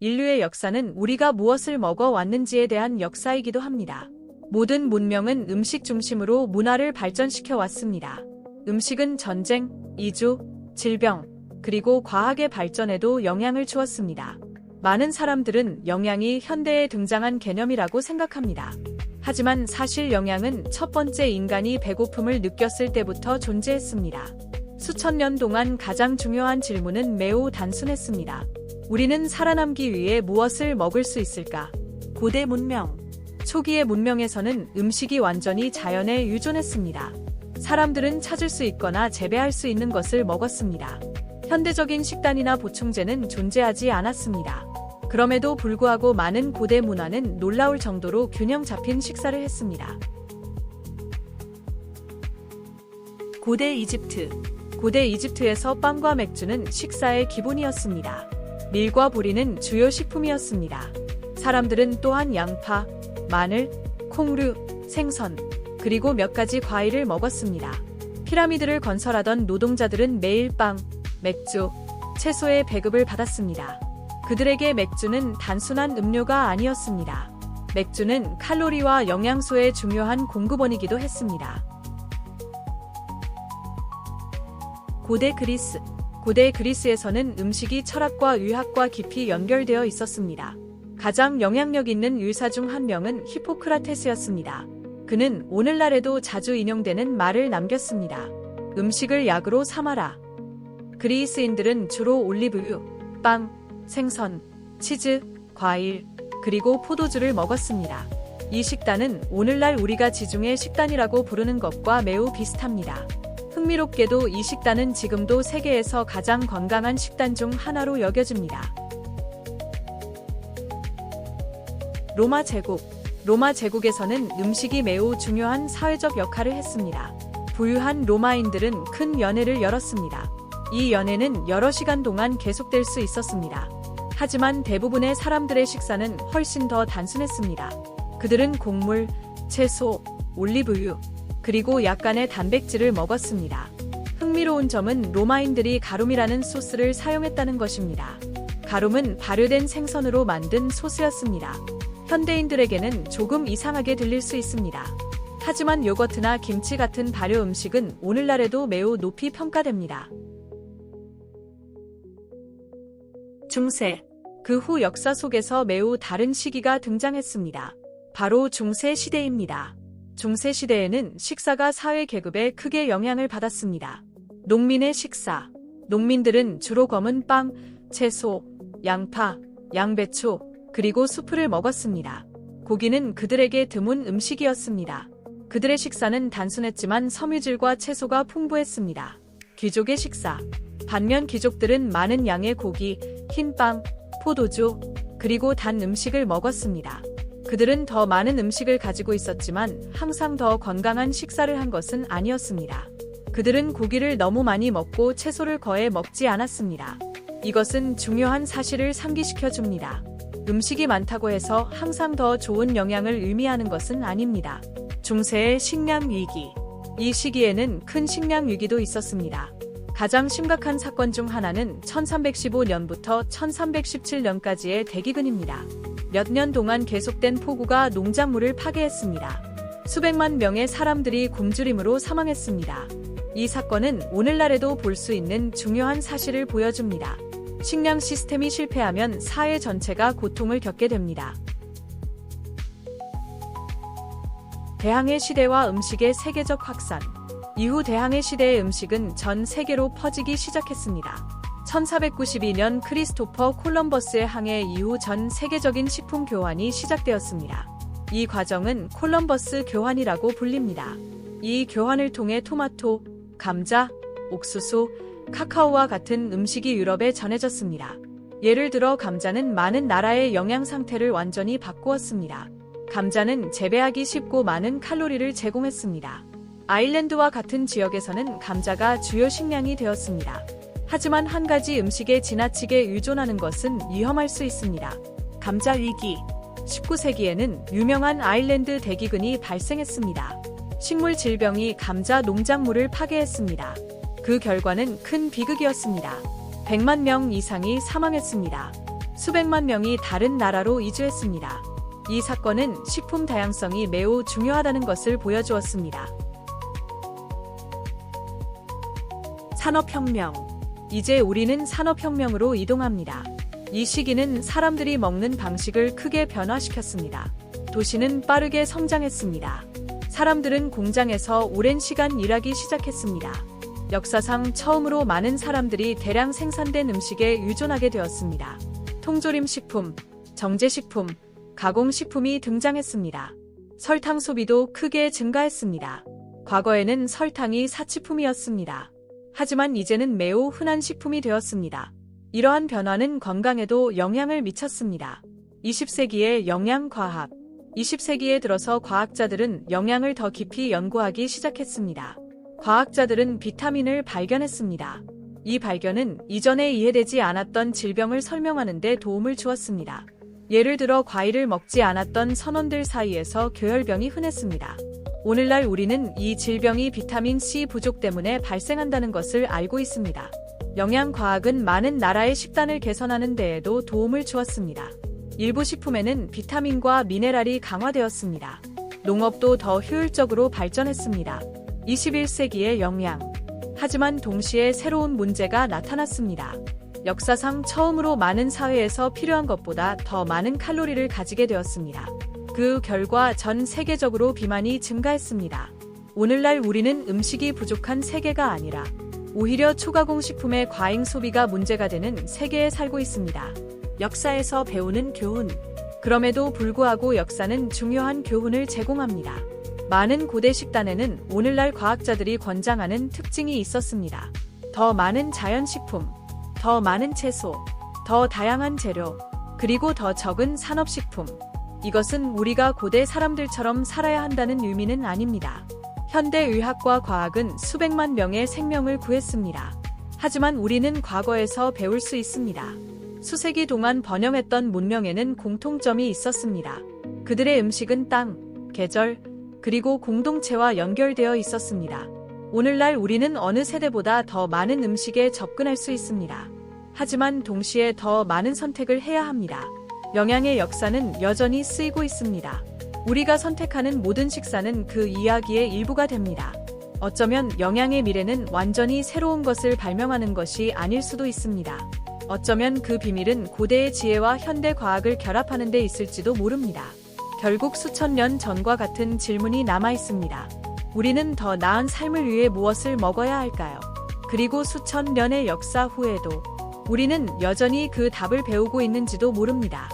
인류의 역사는 우리가 무엇을 먹어왔는지에 대한 역사이기도 합니다. 모든 문명은 음식 중심으로 문화를 발전시켜 왔습니다. 음식은 전쟁, 이주, 질병, 그리고 과학의 발전에도 영향을 주었습니다. 많은 사람들은 영양이 현대에 등장한 개념이라고 생각합니다. 하지만 사실 영양은 첫 번째 인간이 배고픔을 느꼈을 때부터 존재했습니다. 수천 년 동안 가장 중요한 질문은 매우 단순했습니다. 우리는 살아남기 위해 무엇을 먹을 수 있을까? 고대 문명. 초기의 문명에서는 음식이 완전히 자연에 유존했습니다. 사람들은 찾을 수 있거나 재배할 수 있는 것을 먹었습니다. 현대적인 식단이나 보충제는 존재하지 않았습니다. 그럼에도 불구하고 많은 고대 문화는 놀라울 정도로 균형 잡힌 식사를 했습니다. 고대 이집트. 고대 이집트에서 빵과 맥주는 식사의 기본이었습니다. 밀과 보리는 주요 식품이었습니다. 사람들은 또한 양파, 마늘, 콩류, 생선, 그리고 몇 가지 과일을 먹었습니다. 피라미드를 건설하던 노동자들은 매일 빵, 맥주, 채소의 배급을 받았습니다. 그들에게 맥주는 단순한 음료가 아니었습니다. 맥주는 칼로리와 영양소의 중요한 공급원이기도 했습니다. 고대 그리스. 고대 그리스에서는 음식이 철학과 의학과 깊이 연결되어 있었습니다. 가장 영향력 있는 의사 중 한 명은 히포크라테스였습니다. 그는 오늘날에도 자주 인용되는 말을 남겼습니다. 음식을 약으로 삼아라. 그리스인들은 주로 올리브유, 빵, 생선, 치즈, 과일, 그리고 포도주를 먹었습니다. 이 식단은 오늘날 우리가 지중해 식단이라고 부르는 것과 매우 비슷합니다. 흥미롭게도 이 식단은 지금도 세계에서 가장 건강한 식단 중 하나로 여겨집니다. 로마 제국. 로마 제국에서는 음식이 매우 중요한 사회적 역할을 했습니다. 부유한 로마인들은 큰 연회를 열었습니다. 이 연회는 여러 시간 동안 계속될 수 있었습니다. 하지만 대부분의 사람들의 식사는 훨씬 더 단순했습니다. 그들은 곡물, 채소, 올리브유, 그리고 약간의 단백질을 먹었습니다. 흥미로운 점은 로마인들이 가룸이라는 소스를 사용했다는 것입니다. 가룸은 발효된 생선으로 만든 소스였습니다. 현대인들에게는 조금 이상하게 들릴 수 있습니다. 하지만 요거트나 김치 같은 발효 음식은 오늘날에도 매우 높이 평가됩니다. 중세. 그 후 역사 속에서 매우 다른 시기가 등장했습니다. 바로 중세 시대입니다. 중세 시대에는 식사가 사회 계급에 크게 영향을 받았습니다. 농민의 식사. 농민들은 주로 검은 빵, 채소, 양파, 양배추, 그리고 수프를 먹었습니다. 고기는 그들에게 드문 음식이었습니다. 그들의 식사는 단순했지만 섬유질과 채소가 풍부했습니다. 귀족의 식사. 반면 귀족들은 많은 양의 고기, 흰빵, 포도주, 그리고 단 음식을 먹었습니다. 그들은 더 많은 음식을 가지고 있었지만 항상 더 건강한 식사를 한 것은 아니었습니다. 그들은 고기를 너무 많이 먹고 채소를 거의 먹지 않았습니다. 이것은 중요한 사실을 상기시켜 줍니다. 음식이 많다고 해서 항상 더 좋은 영양을 의미하는 것은 아닙니다. 중세의 식량 위기. 이 시기에는 큰 식량 위기도 있었습니다. 가장 심각한 사건 중 하나는 1315년부터 1317년까지의 대기근입니다. 몇 년 동안 계속된 폭우가 농작물을 파괴했습니다. 수백만 명의 사람들이 굶주림으로 사망했습니다. 이 사건은 오늘날에도 볼 수 있는 중요한 사실을 보여줍니다. 식량 시스템이 실패하면 사회 전체가 고통을 겪게 됩니다. 대항해 시대와 음식의 세계적 확산. 이후 대항해 시대의 음식은 전 세계로 퍼지기 시작했습니다. 1492년 크리스토퍼 콜럼버스의 항해 이후 전 세계적인 식품 교환이 시작되었습니다. 이 과정은 콜럼버스 교환이라고 불립니다. 이 교환을 통해 토마토, 감자, 옥수수, 카카오와 같은 음식이 유럽에 전해졌습니다. 예를 들어 감자는 많은 나라의 영양 상태를 완전히 바꾸었습니다. 감자는 재배하기 쉽고 많은 칼로리를 제공했습니다. 아일랜드와 같은 지역에서는 감자가 주요 식량이 되었습니다. 하지만 한 가지 음식에 지나치게 의존하는 것은 위험할 수 있습니다. 감자 위기. 19세기에는 유명한 아일랜드 대기근이 발생했습니다. 식물 질병이 감자 농작물을 파괴했습니다. 그 결과는 큰 비극이었습니다. 100만 명 이상이 사망했습니다. 수백만 명이 다른 나라로 이주했습니다. 이 사건은 식품 다양성이 매우 중요하다는 것을 보여주었습니다. 산업혁명. 이제 우리는 산업혁명으로 이동합니다. 이 시기는 사람들이 먹는 방식을 크게 변화시켰습니다. 도시는 빠르게 성장했습니다. 사람들은 공장에서 오랜 시간 일하기 시작했습니다. 역사상 처음으로 많은 사람들이 대량 생산된 음식에 의존하게 되었습니다. 통조림 식품, 정제식품, 가공식품이 등장했습니다. 설탕 소비도 크게 증가했습니다. 과거에는 설탕이 사치품이었습니다. 하지만 이제는 매우 흔한 식품이 되었습니다. 이러한 변화는 건강에도 영향을 미쳤습니다. 20세기의 영양과학. 20세기에 들어서 과학자들은 영양을 더 깊이 연구하기 시작했습니다. 과학자들은 비타민을 발견했습니다. 이 발견은 이전에 이해되지 않았던 질병을 설명하는 데 도움을 주었습니다. 예를 들어 과일을 먹지 않았던 선원들 사이에서 교혈병이 흔했습니다. 오늘날 우리는 이 질병이 비타민 C 부족 때문에 발생한다는 것을 알고 있습니다. 영양과학은 많은 나라의 식단을 개선하는 데에도 도움을 주었습니다. 일부 식품에는 비타민과 미네랄이 강화되었습니다. 농업도 더 효율적으로 발전했습니다. 21세기의 영양. 하지만 동시에 새로운 문제가 나타났습니다. 역사상 처음으로 많은 사회에서 필요한 것보다 더 많은 칼로리를 가지게 되었습니다. 그 결과 전 세계적으로 비만이 증가했습니다. 오늘날 우리는 음식이 부족한 세계가 아니라 오히려 초가공 식품의 과잉 소비가 문제가 되는 세계에 살고 있습니다. 역사에서 배우는 교훈. 그럼에도 불구하고 역사는 중요한 교훈을 제공합니다. 많은 고대 식단에는 오늘날 과학자들이 권장하는 특징이 있었습니다. 더 많은 자연식품, 더 많은 채소, 더 다양한 재료, 그리고 더 적은 산업식품. 이것은 우리가 고대 사람들처럼 살아야 한다는 의미는 아닙니다. 현대 의학과 과학은 수백만 명의 생명을 구했습니다. 하지만 우리는 과거에서 배울 수 있습니다. 수세기 동안 번영했던 문명에는 공통점이 있었습니다. 그들의 음식은 땅, 계절, 그리고 공동체와 연결되어 있었습니다. 오늘날 우리는 어느 세대보다 더 많은 음식에 접근할 수 있습니다. 하지만 동시에 더 많은 선택을 해야 합니다. 영양의 역사는 여전히 쓰이고 있습니다. 우리가 선택하는 모든 식사는 그 이야기의 일부가 됩니다. 어쩌면 영양의 미래는 완전히 새로운 것을 발명하는 것이 아닐 수도 있습니다. 어쩌면 그 비밀은 고대의 지혜와 현대 과학을 결합하는 데 있을지도 모릅니다. 결국 수천 년 전과 같은 질문이 남아 있습니다. 우리는 더 나은 삶을 위해 무엇을 먹어야 할까요? 그리고 수천 년의 역사 후에도 우리는 여전히 그 답을 배우고 있는지도 모릅니다.